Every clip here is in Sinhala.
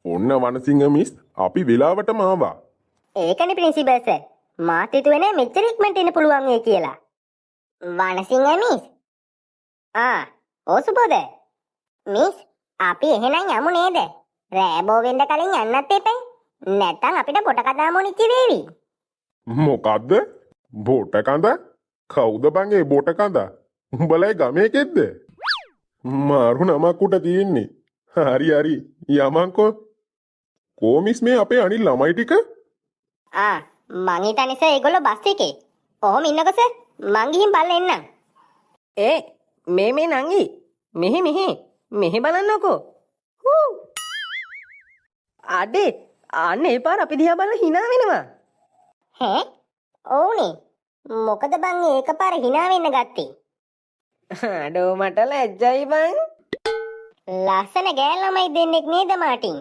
ඔන්න වනසිංහ මිස් අපි වෙලාවටම ආවා. ඒකනේ ප්‍රින්සිපල් සර්. මාත් හිතුවේ නෑ මෙච්චර ඉක්මනට එන්න පුළුවන් වෙයි කියලා. වනසිංහ මිස්. ඔව් සුබෝද. මිස් අපි එහෙනම් යමු නේද? රෑබෝ වෙන්න කලින් යන්නත් එපා. නැත්තම් අපිට පොට කතා මොනිච්චි වේවි. මොකද්ද? බොට කඳ? කවුද බං ඒ බොට කඳ? උඹලයි ගමේ කෙද්ද? මාරු නමක් උට තියෙන්නේ. හරි හරි යමන්කෝ. කොමිස් මේ අපේ අනිල් ළමයි ටික? මං හිතන්නේ සර් ඒගොල්ලෝ බස් එකේ. ඔහොම ඉන්නකෝ සර්. මං ගිහින් බලලා එන්නම්. මේ නංගි මෙහෙ බලන්නකෝ. හූ අඩේ අන්න ඒ පාර අපි දිහා බලලා hina වෙනවා. ඔව්නේ. මොකද බං ඒකපාර hina වෙන්න ගත්තේ? අඩෝ මට ලැජ්ජයි බං. ලස්සන ගෑල් ළමයි දෙන්නෙක් නේද මාටින්?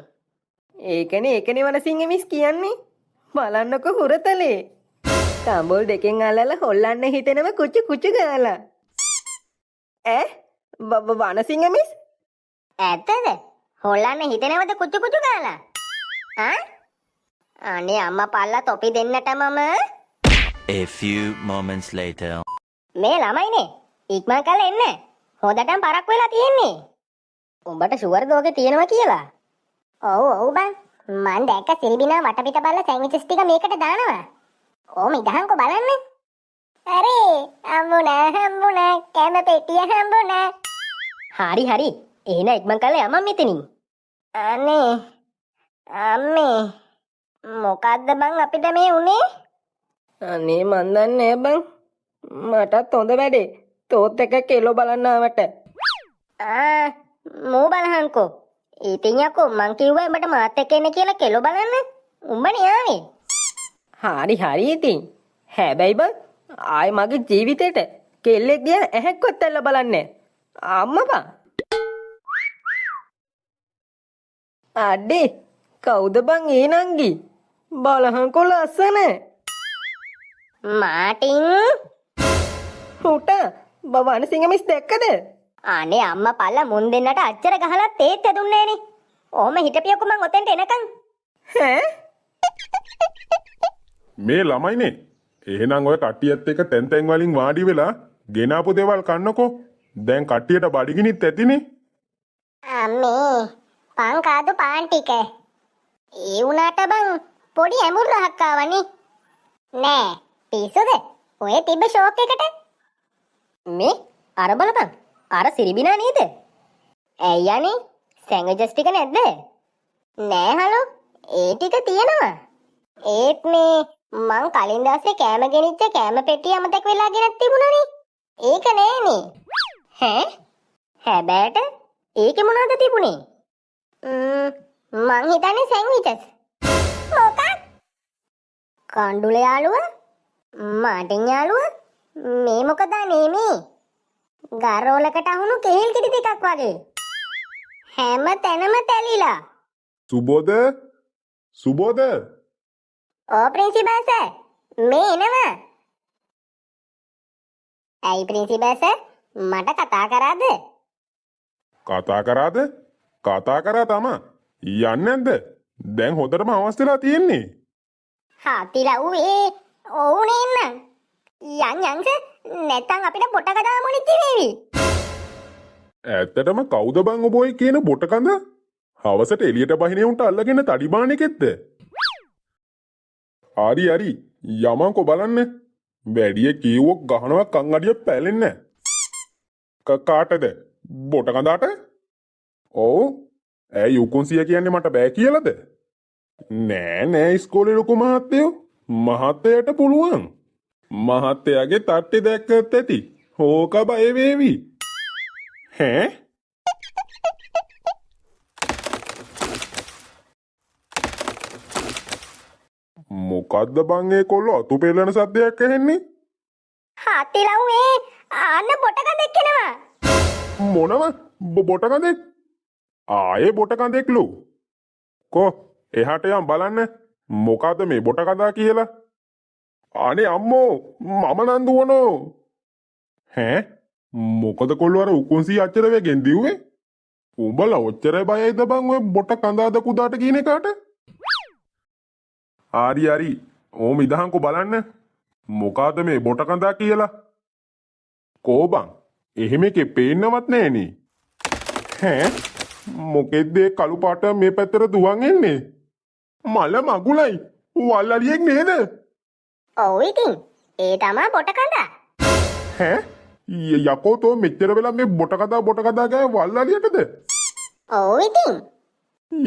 ඒකනේ වනසිංහ මිස් කියන්නේ. බලන්නකො හුරතලේ. කම්බල් දෙකෙන් අල්ලලා හොල්ලන්න හිතෙනව කුචු ගාලා. වනසිංහ මිස්? ඇත්තද? හොල්ලන්න හිතෙනවද කුචු ගාලා? අනේ අම්මා පල්ලා තොපි දෙන්නට මම. A few moments later. මේ ළමයිනේ ඉක්මන් කරලා එන්න. හොඳටම පරක් වෙලා තියෙන්නේ. උඹට ෂුවර්ද ඔගේ තියෙනවා කියලා? ඔව් බං. මං දැක්ක සිරිබිනා වටපිට බලලා සෑන්ඩ්විචස් ටික මේකට දානවා. ඕම ඉදහන්කෝ බලන්න. අරේ හම්බුණා කැම පෙට්ටිය හම්බුණා. හරි එහෙනම් ඉක්මන් කරලා යමන් මෙතනින්. අම්මේ මොකද්ද බං අපිට මේ උනේ? අනේ මන් දන්නේ බං. මටත් හොඳ වැඩේ. තෝත් එක කෙලෝ බලන්න ආවට. මෝ බලහන්කෝ. ඉතින් යකෝ මං කිව්වා උඹට මාත් එක්ක එන්න කියලා කෙලෝ බලන්න. උඹනේ ආවේ. හරි ඉතින්. හැබැයි බං ආයි මගේ ජීවිතේට කෙල්ලෙක් දිහා ඇහැක්වත් ඇල්ල බලන්නේ අම්මා බං. අඩේ කවුද බං ඒ නංගි? බලහන්කෝ ලස්සන. මාටින් උට වනසිංහ මිස් දැක්කද? අනේ අම්මා පල්ලා මුන් දෙන්නට අච්චර ගහලා තේත් ඇදුන්නේ නෑනේ. ඔහම හිටපියකෝ මං ඔතෙන්ට එනකන්. මේ ළමයිනේ. එහෙනම් ඔය කට්ටියත් එක්ක තැන් වලින් වාඩි වෙලා ගෙනාපු දේවල් කන්නකෝ. දැන් කට්ටියට බඩගිනිත් ඇතිනේ. අම්මේ පාන් කාදු පාන් ටික. ඒ උනාට බං පොඩි ඇඹුල්ලහක් ආවනේ. නෑ පිස්සුද? ඔය තිබ්බ ෂෝක් එකට. මේ අර බලපන්. අර සිරිබිනා නේද? ඇයි යන්නේ? සෑන්ඩ්විචස් ටික නැද්ද? නෑ හලෝ. ඒ ටික තියෙනවා. ඒත් මේ මං කලින් දවසේ කෑම ගෙනිච්ච කෑම පෙට්ටිය අමතක වෙලා ගෙනත් තිබුණානේ. ඒක නෑනේ. හැබැයිට ඒකේ මොනවද තිබුණේ? මං හිතන්නේ සෑන්ඩ්විචස්. මොකක්? කණ්ඩුල යාළුවා? මාටින් යාළුවා? මේ මොකද මේ? ගරෝලකට අහුණු කෙහෙල් කිඩි ටිකක් වගේ. හැම තැනම තැලිලා. සුබෝද? ප්‍රින්සිපල් සර් මේ එනවා. ඇයි ප්‍රින්සිපල් සර් මට කතා කරාද? කතා කරා තමා. යන්නේ නැද්ද? දැන් හොඳටම අවස්ථලා තියෙන්නේ. හාතිලා උවේ ඕනේ නං. යන් සර් නැත්තම් අපිට පොට කතා මොනිච්චි වේවි. ඇත්තටම කවුද බං ඔබ ඔය කියන බොට කඳ? හවසට එළියට බහිනේ උන්ට අල්ලගෙන තඩිබාන එකෙක්ද? හරි යමන්කෝ බලන්න. වැඩිය කීවොක් ගහනවා කන් අඩිය පැලෙන්නේ නැහැ. කාටද? බොට කඳාට? ඔව්. ඇයි උකුන්සිය කියන්නේ මට බෑ කියලාද? නෑ ඉස්කෝලේ ලොකු මහත්තයෝ. මහත්තයට පුළුවන්. මහත්තයාගේ තට්ටේ දැක්කත් ඇති. ඕක බය වේවි. මොකද්ද බං ඒ කොල්ලෝ අතු පෙළන සද්දයක් ඇහෙන්නේ? හාතිලා උවේ අන්න පොට කඳෙක් එනවා. මොනව? බොට කඳෙක්? ආයේ බොට කඳෙක්ලු. කො එහාට යම් බලන්න. මොකද්ද මේ බොට කඳා කියලා? අනේ අම්මෝ මම නම් දුවනෝ. මොකද කොල්ලෝ අර උකුන්සී අච්චර වෙගෙන් දිව්වේ? උඹලා ඔච්චරයි බයයිද බං ඔය බොට කඳාද කුදාට කියන එකට? හරි. ඕම ඉදහන්කෝ බලන්න. මොකාද මේ බොට කඳා කියලා? කෝ බං? එහෙම එකේ පේන්නවත් නෑනේ. ඈ මොකෙද්ද කළු පාට මේ පැත්තට දුවන් එන්නේ? මල මගුලයි. වල්ලලියෙක් නේද? ඔව් ඉතින් ඒ තමා බොට කඳා. ඈ යකෝ තෝ මෙච්චර වෙලා මේ බොට කඳා ගෑ වල්ලලියටද? ඔව් ඉතින්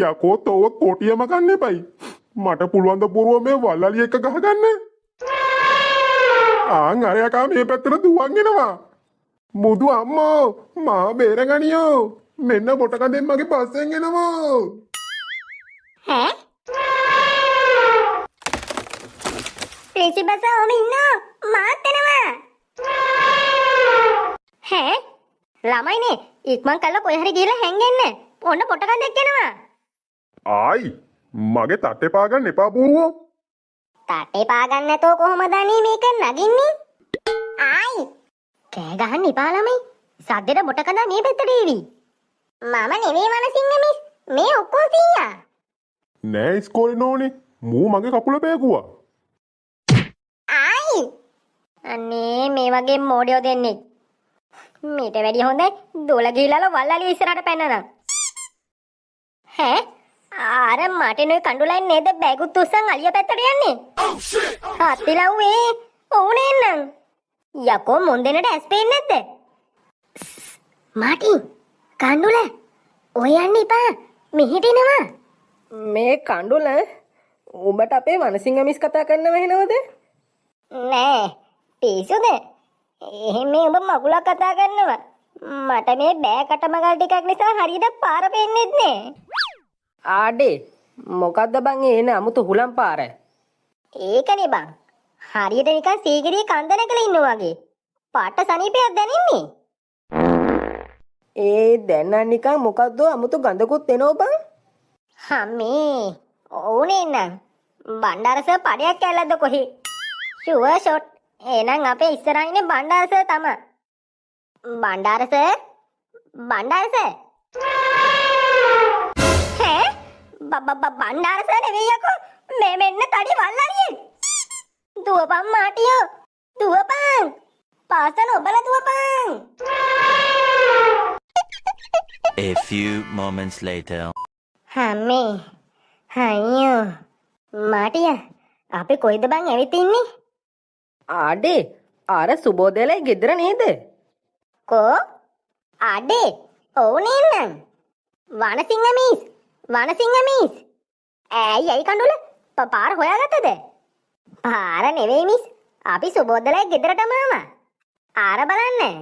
යකෝ තෝව කොටියම කන්න එපයි. මට පුළුවන් ද පුරුව මේ වල්ලලිය එක ගහගන්න. ආන් අරයකා මේ පැත්තට දුවන් එනවා. මුදු අම්මෝ මා බේරගනියෝ. මෙන්න බොට කඳෙන් මගේ පස්සෙන් එනවා. ඈ ප්‍රින්සිපල් සර් ඉන්නවා මාත් එනවා. ඈ ළමයිනේ ඉක්මන් කළා කොහේ හරි ගිහලා හැංගෙන්න. ඔන්න බොට කඳෙක් එනවා. ආයි මගේ තට්ටේ පාගන්න එපා පුරුවෝ. තටේ පාගන්න නැතෝ කොහොමද අනේ මේක නගින්නේ? ආයි කෑ ගහන්න එපා ළමයි. සද්දෙට බොට කඳා මේ පැත්තට එවි. මම නෙවෙයි මනසිංහ මිස්. මේ ඔක්කොම සීයා. නෑ ඉස්කෝලේ නෝනේ. මූ මගේ කකුල පෑගුවා. ආයි අනේ මේ වගේ මෝඩයෝ දෙන්නේ. මීට වැඩිය හොඳයි දොල ගිහලා වල්ලාලිය ඉස්සරහට පැනනවා. ඈ අර මාටිනෝයි කඳුලයි නේද බෑගුත් උස්සන් අලිය පැත්තට යන්නේ. හත්තිලව්වේ ඕනේ නං. යකෝ මොන්දෙනට ඇස් පේන්නේ නැද්ද? මාටින් කඳුල ඔය යන්න එපා. මෙහෙට එනවා. මේ කඳුල උඹට අපේ වනසිංහ මිස් කතා කරන්න වෙනවද? නෑ පිසුද? එහෙම ඔබ මගුලක් කතා කරනවා. මට මේ බෑ කටමගල් ටිකක් නිසා හරියට පාර පෙන්නේත් නෑ. ආඩේ මොකද්ද බං එන අමුතු හුලම් පාර? ඒකනේ බං. හරියට නිකන් සීගිරිය කන්ද නැගලා ඉන්නවා වගේ. පාට සනීපයක් දැනෙන්නේ. ඒ දැන් නිකන් මොකද්ද අමුතු ගඳකුත් එනෝ බං? හම්මේ ඕනේ නං. බණ්ඩාර සර් පඩයක් කැල්ලද කොහේ? Sure shot. එහෙනම් අපේ ඉස්සරහින් ඉන්නේ බණ්ඩාර සර් තමයි. බණ්ඩාර සර් ඈ බණ්ඩාර සර් නෙවෙයි යකෝ. මේ මෙන්න තඩි වල්ලාරියේ. දුවපන් මාටියෝ. දුවපන්. පාසල ඔබලා දුවපන්. A few moments later. හම්මේ අයියෝ මාටියා අපි කොයිද බං ඇවිත් ඉන්නේ? ආඩේ අර සුබෝදේලයි ගෙදර නේද? කෝ අඩේ ඕනේ නං. වනසිංහ මිස් ඇයි කඳුල පාර හොයාගත්තද? පාර නෙවෙයි මිස්. අපි සුබෝදලයි ගෙදරටම ආවා. ආර බලන්න.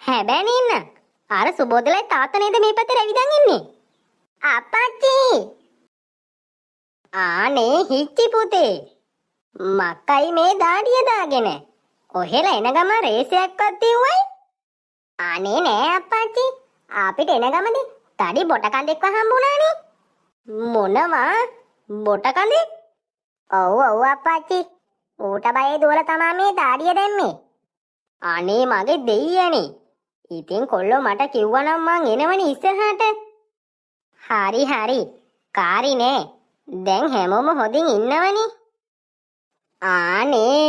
හැබැයි නේන්න. අර සුබෝදලයි තාත්තා නේද මේ පැත්තට ඇවිදන් ඉන්නේ? අප්පච්චි. ආනේ හිච්චි පුතේ. මක්කයි මේ දාඩිය දාගෙන. ඔහෙලා එන ගම රේසයක්වත් තියුවයි? අනේ නෑ අප්පච්චි. අපිට එන ගමනේ තඩි බොට කඳෙක්ව හම්බුණානේ. මොනවා? බොට කඳෙක්? ඔව් අප්පච්චි. ඌට බයේ දුවලා තමා මේ දාඩිය දැම්මේ. අනේ මගේ දෙයියනේ. ඉතින් කොල්ලෝ මට කිව්වනම් මං එනවනේ ඉස්සරහට. හරි. කාරි නෑ. දැන් හැමෝම හොදින් ඉන්නවනේ. ආනේ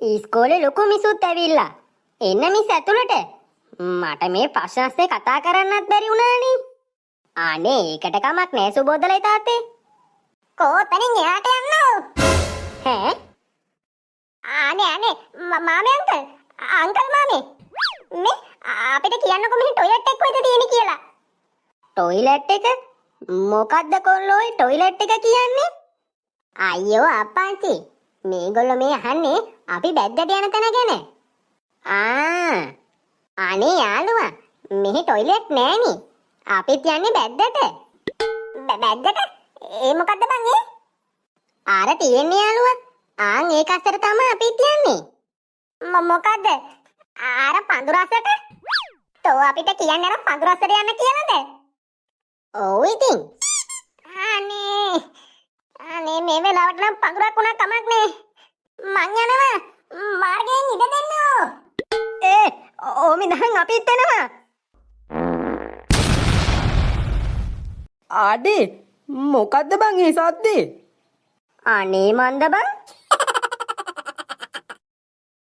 ඉස්කෝලේ ලොකු මිසුත් ඇවිල්ලා. එන්න මිස් ඇතුළට. මට මේ ප්‍රශ්නස්සේ කතා කරන්නත් බැරි වුණානේ. අනේ ඒකට කමක් නෑ සුබෝදලයි තාත්තේ. කොතනින් එහාට යන්නෝ? ඈ? අනේ මාමේ අංකල් මාමේ. මේ අපිට කියන්නකො මෙහි টয়ලට් එක කොහෙද තියෙන්නේ කියලා. টয়ලට් එක? මොකද්ද කොල්ලෝ ඔය টয়ලට් එක කියන්නේ? අයියෝ අප්පච්චි. මේගොල්ලෝ මේ අහන්නේ අපි බැද්දට යන තැන ගැන. අනේ යාළුවා මෙහි টয়ලට් නෑනේ. අපිත් යන්නේ බැද්දට. බැද්දට? ඒ මොකද්ද බං ඒ? ආර තියෙන්නේ යාළුවා. ආන් ඒක අස්සට තමයි අපිත් යන්නේ. මොකද්ද? ආර පඳුරස්සට? තෝ අපිට කියන්නේ අර පඳුරස්සට යන්න කියලාද? ඔව් ඉතින්. අනේ මේ වෙලාවට නම් පඳුරක් උනා කමක් නේ. මං යනවා. මාර්ගයෙන් ඉඳ දෙන්නෝ. ඕමි දහන් අපිත් එනවා. අඩේ මොකද්ද බං ඒ සද්දේ? අනේ මන්ද බං